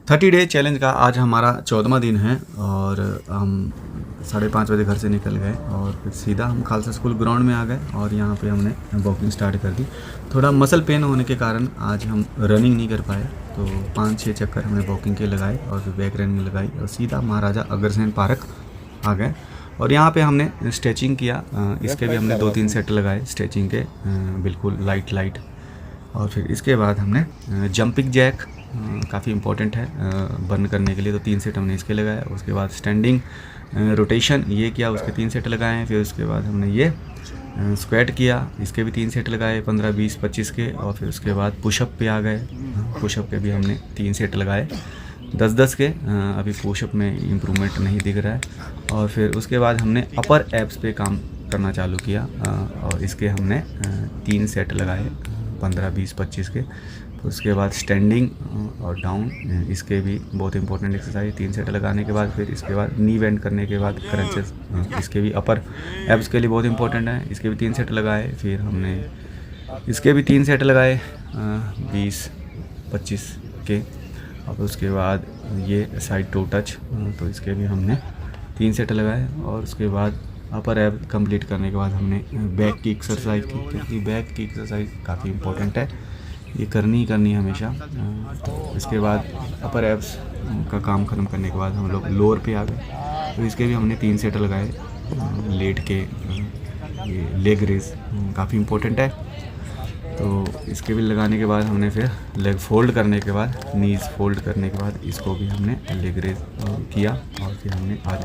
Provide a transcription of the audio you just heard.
30 day challenge का आज हमारा 14वां दिन है और हम 5:30 बजे घर से निकल गए और फिर सीधा हम खालसा स्कूल ग्राउंड में आ गए और यहाँ पे हमने वॉकिंग स्टार्ट कर दी। थोड़ा मसल पेन होने के कारण आज हम रनिंग नहीं कर पाए, तो 5-6 चक्कर हमने वॉकिंग के लगाए और फिर बैक रनिंग लगाई और सीधा महाराजा अग्रसेन पार्क आ गए और यहाँ पे हमने स्ट्रेचिंग किया। इसके भी हमने 2-3 सेट लगाए स्ट्रेचिंग के, बिल्कुल लाइट। और फिर इसके बाद हमने जंपिंग जैक, काफ़ी इम्पोर्टेंट है बर्न करने के लिए, तो 3 सेट हमने इसके लगाए। उसके बाद स्टैंडिंग रोटेशन ये किया, उसके 3 सेट लगाए। फिर उसके बाद हमने ये स्क्वाट किया, इसके भी 3 सेट लगाए 15, 20, 25 के। और फिर उसके बाद पुशअप पे आ गए, पुशअप के भी हमने 3 सेट लगाए 10-10 के। अभी पुशअप में इम्प्रूवमेंट नहीं दिख रहा है। और फिर उसके बाद हमने अपर एब्स पे काम करना चालू किया और इसके हमने 3 सेट लगाए 15, 20, 25 के। उसके बाद स्टैंडिंग और डाउन, इसके भी बहुत इंपॉर्टेंट एक्सरसाइज 3 सेट लगाने के बाद। फिर इसके बाद नी बेंड करने के बाद क्रंचेस, इसके भी अपर एब्स के लिए बहुत इंपॉर्टेंट है, इसके भी 3 सेट लगाए। फिर हमने इसके भी 3 सेट लगाए 20, 25 के। और उसके बाद ये साइड टू टच, तो इसके भी हमने 3 सेट लगाए। और उसके बाद अपर एब कंप्लीट करने के बाद हमने बैक की एक्सरसाइज की, क्योंकि बैक की एक्सरसाइज काफ़ी इंपॉर्टेंट है, ये करनी ही करनी है हमेशा। तो इसके बाद अपर एब्स का काम ख़त्म करने के बाद हम लोग लोअर पे आ गए, तो इसके भी हमने 3 सेट लगाए लेट के। ये लेग रेस काफ़ी इम्पोर्टेंट है, तो इसके भी लगाने के बाद हमने फिर लेग फोल्ड करने के बाद, नीज़ फोल्ड करने के बाद इसको भी हमने लेग रेस किया। और फिर हमने आज